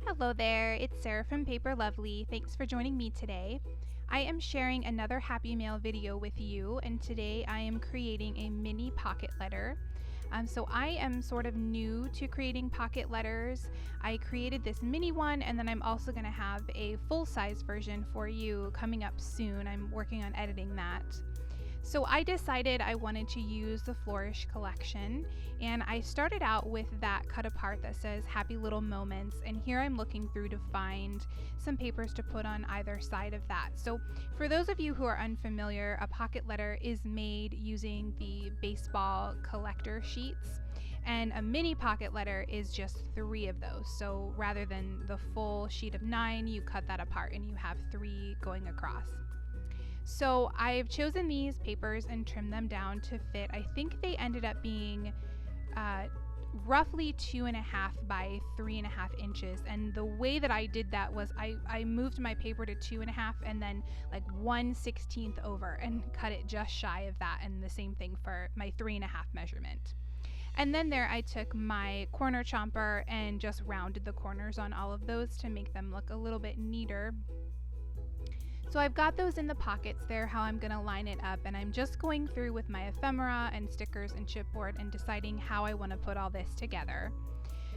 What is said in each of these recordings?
Hello there, it's Sarah from Paper Lovely. Thanks for joining me today. I am sharing another Happy Mail video with you, and today I am creating a mini pocket letter. So I am sort of new to creating pocket letters. I created this mini one, and then I'm also going to have a full-size version for you coming up soon. I'm working on editing that. So I decided I wanted to use the Flourish collection, and I started out with that cut apart that says Happy Little Moments, and here I'm looking through to find some papers to put on either side of that. So for those of you who are unfamiliar, a pocket letter is made using the baseball collector sheets, and a mini pocket letter is just 3 of those. So rather than the full sheet of 9, you cut that apart and you have 3 going across. So I've chosen these papers and trimmed them down to fit. I think they ended up being roughly 2.5 by 3.5 inches. And the way that I did that was I moved my paper to 2.5 and then like 1/16 over and cut it just shy of that. And the same thing for my 3.5 measurement. And then there I took my corner chomper and just rounded the corners on all of those to make them look a little bit neater. So I've got those in the pockets there, how I'm going to line it up, and I'm just going through with my ephemera and stickers and chipboard and deciding how I want to put all this together.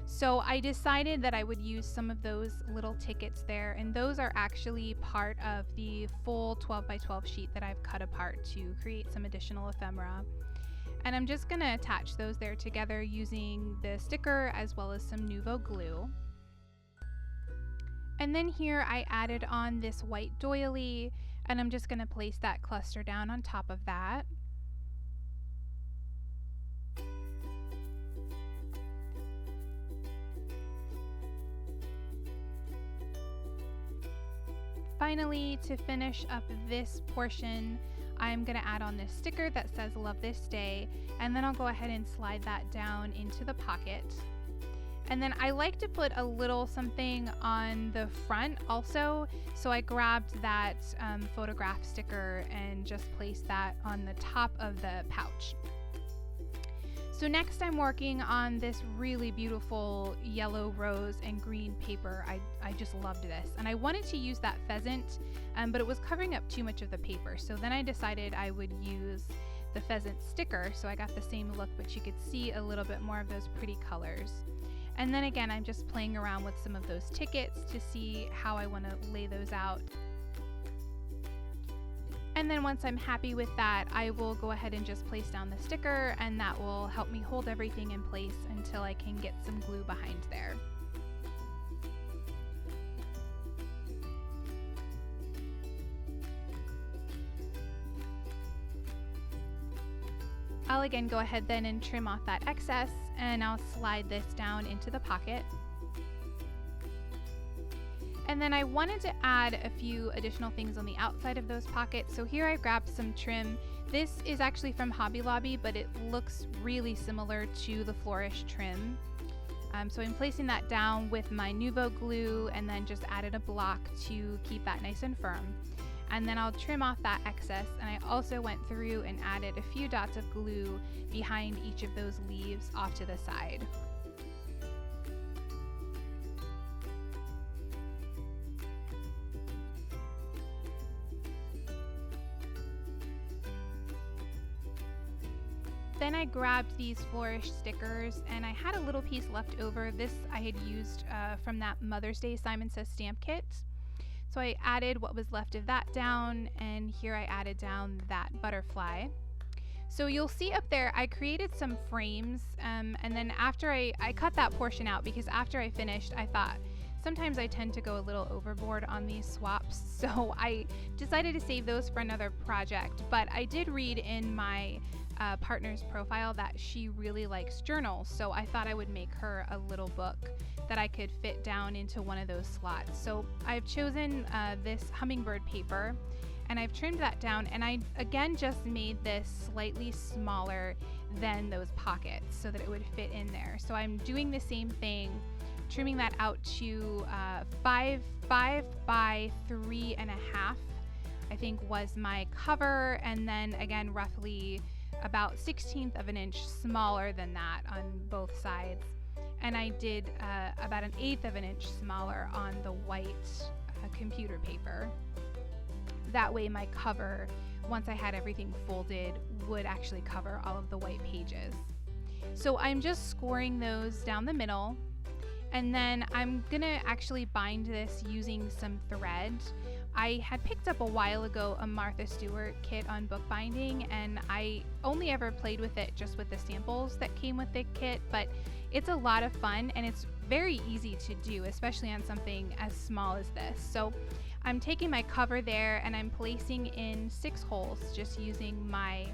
So I decided that I would use some of those little tickets there, and those are actually part of the full 12 by 12 sheet that I've cut apart to create some additional ephemera. And I'm just going to attach those there together using the sticker as well as some Nuvo glue. And then here I added on this white doily, and I'm just going to place that cluster down on top of that. Finally, to finish up this portion, I'm going to add on this sticker that says Love This Day, and then I'll go ahead and slide that down into the pocket. And then I like to put a little something on the front also, so I grabbed that photograph sticker and just placed that on the top of the pouch. So next I'm working on this really beautiful yellow, rose, and green paper. I just loved this, and I wanted to use that pheasant, but it was covering up too much of the paper, so then I decided I would use the pheasant sticker, so I got the same look, but you could see a little bit more of those pretty colors. And then again, I'm just playing around with some of those tickets to see how I want to lay those out. And then once I'm happy with that, I will go ahead and just place down the sticker, and that will help me hold everything in place until I can get some glue behind there. I'll again go ahead then and trim off that excess, and I'll slide this down into the pocket. And then I wanted to add a few additional things on the outside of those pockets. So here I grabbed some trim. This is actually from Hobby Lobby, but it looks really similar to the Flourish trim. So I'm placing that down with my Nuvo glue, and then just added a block to keep that nice and firm. And then I'll trim off that excess, and I also went through and added a few dots of glue behind each of those leaves off to the side. Then I grabbed these Flourish stickers, and I had a little piece left over. This I had used from that Mother's Day Simon Says stamp kit. So I added what was left of that down, and here I added down that butterfly. So you'll see up there I created some frames, and then after I cut that portion out, because after I finished I thought sometimes I tend to go a little overboard on these swaps, so I decided to save those for another project. But I did read in my partner's profile that she really likes journals, so I thought I would make her a little book that I could fit down into one of those slots. So I've chosen this hummingbird paper, and I've trimmed that down, and I again just made this slightly smaller than those pockets so that it would fit in there. So I'm doing the same thing, trimming that out to 5 by 3.5, I think was my cover, and then again roughly about 1/16 of an inch smaller than that on both sides. and I did about 1/8 of an inch smaller on the white computer paper. That way my cover, once I had everything folded, would actually cover all of the white pages. So I'm just scoring those down the middle, and then I'm gonna actually bind this using some thread. I had picked up a while ago a Martha Stewart kit on bookbinding, and I only ever played with it just with the samples that came with the kit, but it's a lot of fun and it's very easy to do, especially on something as small as this. So I'm taking my cover there and I'm placing in 6 holes just using my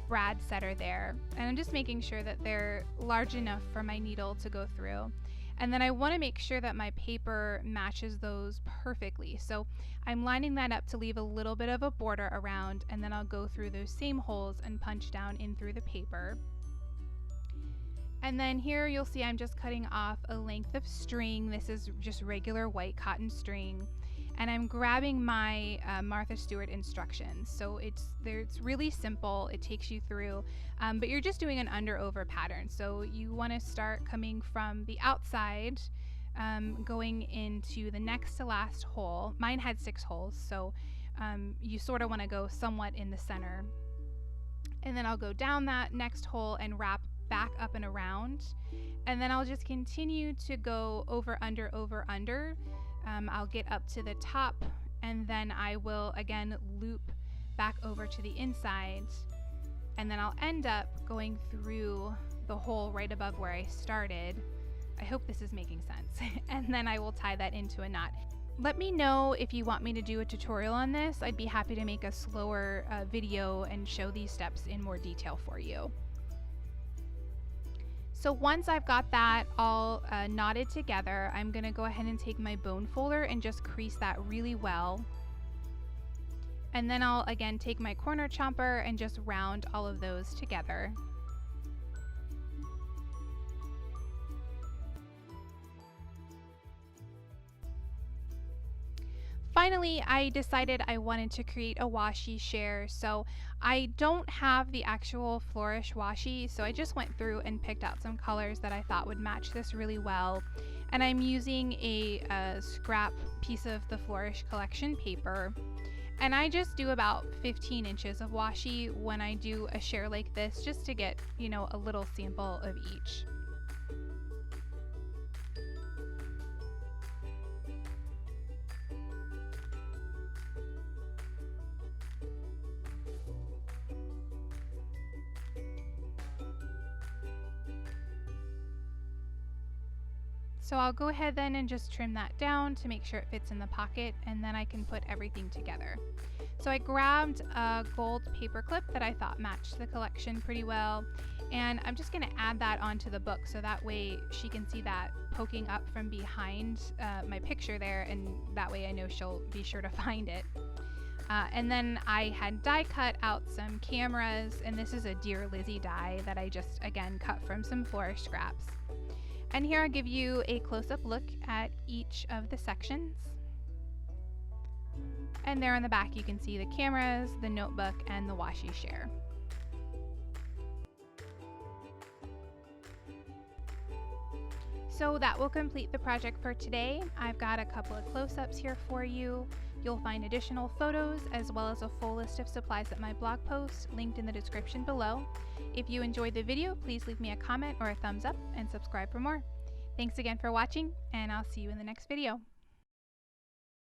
brad setter there, and I'm just making sure that they're large enough for my needle to go through. And then I want to make sure that my paper matches those perfectly. So I'm lining that up to leave a little bit of a border around, and then I'll go through those same holes and punch down in through the paper. And then here you'll see I'm just cutting off a length of string. This is just regular white cotton string. And I'm grabbing my Martha Stewart instructions. So it's really simple. It takes you through, but you're just doing an under-over pattern. So you want to start coming from the outside, going into the next to last hole. Mine had 6 holes, so you sort of want to go somewhat in the center. And then I'll go down that next hole and wrap back up and around. And then I'll just continue to go over, under, over, under. I'll get up to the top, and then I will again loop back over to the inside, and then I'll end up going through the hole right above where I started. I hope this is making sense. And then I will tie that into a knot. Let me know if you want me to do a tutorial on this. I'd be happy to make a slower video and show these steps in more detail for you. So once I've got that all knotted together, I'm gonna go ahead and take my bone folder and just crease that really well. And then I'll again take my corner chomper and just round all of those together. Finally, I decided I wanted to create a washi share, so I don't have the actual Flourish washi, so I just went through and picked out some colors that I thought would match this really well. And I'm using a scrap piece of the Flourish collection paper. And I just do about 15 inches of washi when I do a share like this, just to get, you know, a little sample of each. So I'll go ahead then and just trim that down to make sure it fits in the pocket, and then I can put everything together. So I grabbed a gold paper clip that I thought matched the collection pretty well, and I'm just going to add that onto the book so that way she can see that poking up from behind my picture there, and that way I know she'll be sure to find it. And then I had die cut out some cameras, and this is a Dear Lizzie die that I just again cut from some Flourish scraps. And here I'll give you a close-up look at each of the sections. And there on the back you can see the cameras, the notebook, and the washi share. So that will complete the project for today. I've got a couple of close-ups here for you. You'll find additional photos as well as a full list of supplies at my blog post linked in the description below. If you enjoyed the video, please leave me a comment or a thumbs up and subscribe for more. Thanks again for watching, and I'll see you in the next video.